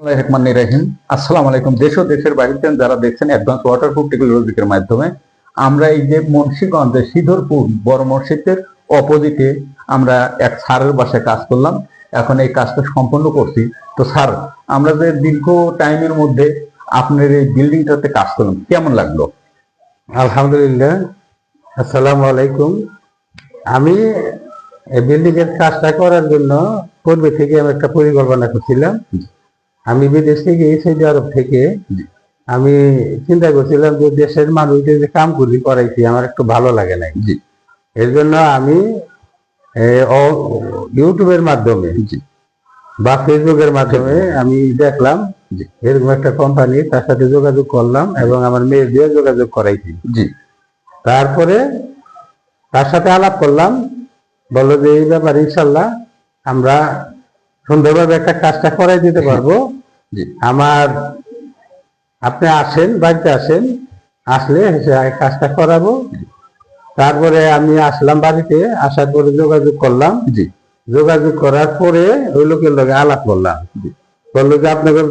রহিম। আসসালামু আলাইকুম। দেশ ও দেশের বাইরে থেকে যারা দেখছেন অ্যাডভান্স ওয়াটারপ্রুফ টেকনোলজির মাধ্যমে আমরা এই যে মুন্সিগঞ্জে সিধরপুর বড় মসজিদের অপোজিটে আমরা এক স্যারের বাসায় কাজ করলাম। এখন এই কাজটা সম্পন্ন করছি। তো স্যার, আমরা যে দীর্ঘ টাইমের মধ্যে আপনার এই বিল্ডিংটাতে কাজ করলাম, কেমন লাগলো? আলহামদুলিল্লাহ। আসসালামু আলাইকুম। আমি এই বিল্ডিং এর কাজটা করার জন্য পূর্বে থেকে আমি একটা পরিকল্পনা করছিলাম। আমি বিদেশ থেকে সৌদি আরব থেকে আমি চিন্তা করছিলাম যে দেশের মানুষদের যে কামগুলি করাইছি আমার একটু ভালো লাগে নাই। এর জন্য আমি ইউটিউবের মাধ্যমে বা ফেসবুকের মাধ্যমে আমি দেখলাম এরকম একটা কোম্পানি, তার সাথে যোগাযোগ করলাম এবং আমার মেয়ে দিয়ে যোগাযোগ করাইছি। তারপরে তার সাথে আলাপ করলাম, বললো যে এই ব্যাপারে ইনশাল্লাহ আমরা সুন্দরভাবে একটা কাজটা করাই দিতে পারবো। আপনি আসেন, বাড়িতে আসেন, আসলে কাজটা করাবো। তারপরে আমি আসলাম বাড়িতে, আসার পরে যোগাযোগ করলাম। যোগাযোগ করার পরে ওই লোকের লগে আলাপ করলাম। বললো যে আপনাকে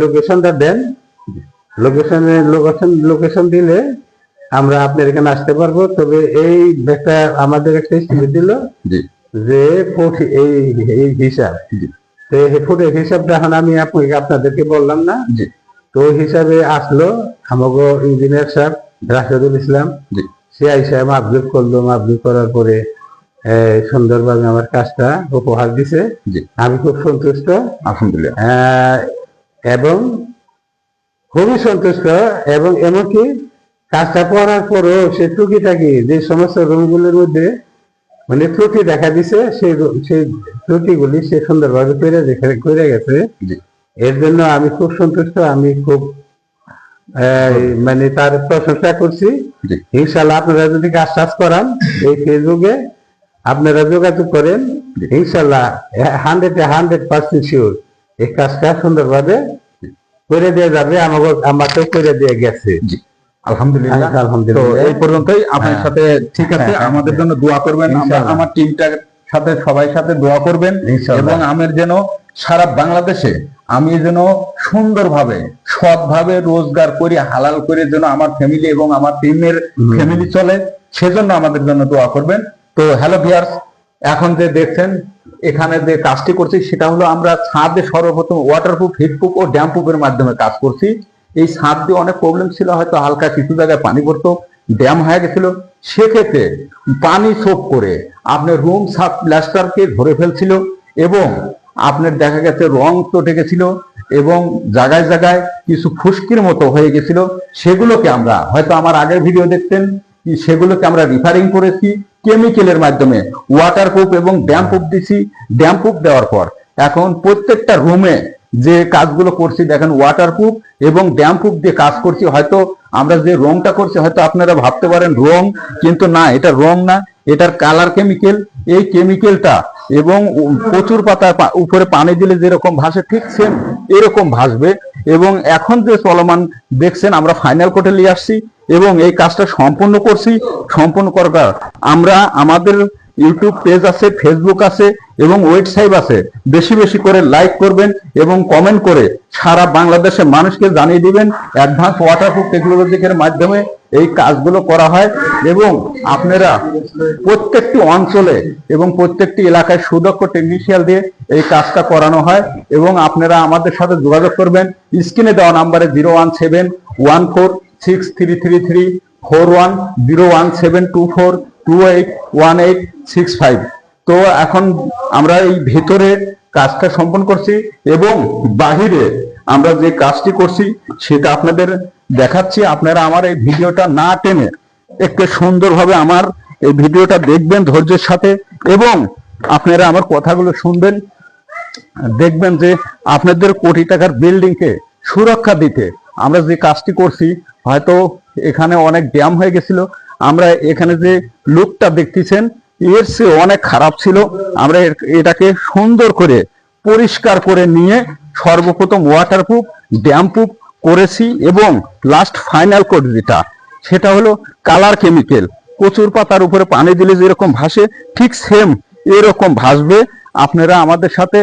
লোকেশনটা দেন, লোকেশন দিলে আমরা আপনার এখানে আসতে পারবো। তবে এই একটা আমাদের একটা স্টিমেট দিল যে এই হিসাব, ফুটের হিসাবটা এখন আমি আপনাদেরকে বললাম না। তো হিসাবে আসলো আমাকে ইঞ্জিনিয়ার সাহেব রাশেদুল ইসলাম, সে আইসা মাপজোক করলো। মাপজোক করার পরে সুন্দরভাবে আমার কাজটা উপহার দিছে। আমি খুব সন্তুষ্ট আলহামদুলিল্লাহ, এবং খুবই সন্তুষ্ট। এবং এমনকি কাজটা করার পরেও সে টুকিটাকি যে সমস্ত রুমগুলোর মধ্যে মানে ত্রুটি দেখা দিছে, সেই ত্রুটিগুলি সে সুন্দরভাবে করে গেছে। এর জন্য আমি খুব সন্তুষ্ট। আমি খুব মানে তার প্রশংসা করছি। ইনশাল্লাহ আপনারা যদি কাজ করান এই ফেসবুকে আপনারা যোগাযোগ করেন, ইনশাল্লাহ 100% শিওর এই কাজটা সুন্দরভাবে করে দিয়ে যাবে। আমাকে করে দিয়ে গেছে। আলহামদুলিল্লাহ। এই পর্যন্তই আপনার সাথে। ঠিক আছে, আমাদের জন্য দোয়া করবেন, আমার টিমটার সাথে সবাই সাথে দোয়া করবেন এবং আমার যেন সারা বাংলাদেশে আমি যেন সুন্দরভাবে সৎভাবে রোজগার করি, হালাল করে যেন আমার ফ্যামিলি এবং আমার টিমের ফ্যামিলি চলে, সেজন্য আমাদের জন্য দোয়া করবেন। তো হ্যালো ভিউয়ার্স, এখন যে দেখছেন এখানে যে কাজটি করছি সেটা হলো আমরা ছাদে সর্বপ্রথম ওয়াটারপ্রুফ, হিটপ্রুফ ও ড্যামপ্রুফের মাধ্যমে কাজ করছি। এই ছাদ দিয়ে অনেক প্রবলেম ছিল, হয়তো হালকা কিছু জায়গায় পানি পড়তো, ড্যাম হয়ে গেছিল। সেক্ষেত্রে পানি সোপ করে আপনার রুম ছাদ প্লাস্টারকে ধরে ফেলছিল এবং আপনার দেখা গেছে রং চটে গেছিল এবং জায়গায় জায়গায় কিছু ফুসকির মতো হয়ে গেছিল। সেগুলোকে আমরা হয়তো আমার আগের ভিডিও দেখতেন, সেগুলোকে আমরা রিফারিং করেছি কেমিক্যালের মাধ্যমে, ওয়াটারপ্রুফ এবং ড্যামপ্রুফ দিছি। ড্যামপ্রুফ দেওয়ার পর এখন প্রত্যেকটা রুমে যে কাজগুলো করছি দেখেন ওয়াটারপ্রুফ এবং ড্যামপ্রুফ দিয়ে কাজ করছি। হয়তো আমরা যে রংটা করছি হয়তো আপনারা ভাবতে পারেন রং, কিন্তু না, এটা রং না, এটার কালার কেমিক্যাল। এই কেমিক্যালটা এবং প্রচুর পাতার উপরে পানি দিলে যেরকম ভাসে ঠিক সেম এরকম ভাসবে। এবং এখন যে চলমান দেখছেন আমরা ফাইনাল কোটে নিয়ে আসছি এবং এই কাজটা সম্পূর্ণ করছি। সম্পূর্ণ করার আমরা আমাদের ইউটিউব পেজ আছে, ফেসবুক আছে এবং ওয়েবসাইট আছে। বেশি বেশি করে লাইক করবেন এবং কমেন্ট করে সারা বাংলাদেশের মানুষকে জানিয়ে দিবেন অ্যাডভান্স ওয়াটারপ্রুফ টেকনোলজির মাধ্যমে এই কাজগুলো করা হয়। এবং আপনারা প্রত্যেকটি অঞ্চলে এবং প্রত্যেকটি এলাকায় সুদক্ষ টেকনিশিয়ান দিয়ে এই কাজটা করানো হয়। এবং আপনারা আমাদের সাথে যোগাযোগ করবেন স্ক্রিনে দেওয়া নাম্বারে 017313341017242811865। তো এখন আমরা এই ভেতরে কাজটা সম্পন্ন করছি এবং বাহিরে আমরা যে কাজটি করছি সেটা আপনাদের দেখাচ্ছি। আপনারা আমার এই ভিডিওটা না টেনে একটু সুন্দরভাবে আমার এই ভিডিওটা দেখবেন ধৈর্যের সাথে এবং আপনারা আমার কথাগুলো শুনবেন। দেখবেন যে আপনাদের কোটি টাকার বিল্ডিংকে সুরক্ষা দিতে আমরা যে কাজটি করছি, হয়তো এখানে অনেক ড্যাম হয়ে গেছিল, আমরা এখানে যে লুকটা দেখতেছেন এর চেয়ে অনেক খারাপ ছিল। আমরা এটাকে সুন্দর করে পরিষ্কার করে নিয়ে সর্বপ্রথম ওয়াটারপ্রুফ, ড্যামপ্রুফ করেছি এবং লাস্ট ফাইনাল কোড যেটা সেটা হলো কালার কেমিক্যাল। কচুর পাতার উপরে পানি দিলে যেরকম ভাসে ঠিক সেম এরকম ভাসবে। আপনারা আমাদের সাথে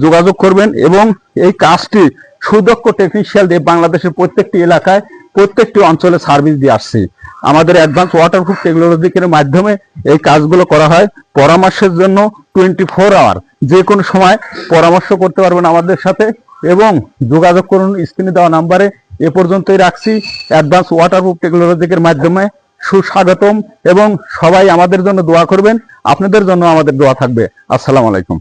যোগাযোগ করবেন এবং এই কাজটি সুদক্ষ টেকনিশিয়াল দিয়ে বাংলাদেশের প্রত্যেকটি এলাকায় প্রত্যেকটি অঞ্চলে সার্ভিস দিয়ে আসছি। আমাদের অ্যাডভান্স ওয়াটারপ্রুফ টেকনোলজির মাধ্যমে এই কাজগুলো করা হয়। পরামর্শের জন্য 24 আওয়ার যে কোনো সময় পরামর্শ করতে পারবেন আমাদের সাথে এবং যোগাযোগ করুন স্ক্রিনে দেওয়া নাম্বারে। এ পর্যন্তই রাখছি। অ্যাডভান্স ওয়াটারপ্রুফ টেকনোলজির মাধ্যমে সুস্বাগতম এবং সবাই আমাদের জন্য দোয়া করবেন। আপনাদের জন্য আমাদের দোয়া থাকবে। আসসালামু আলাইকুম।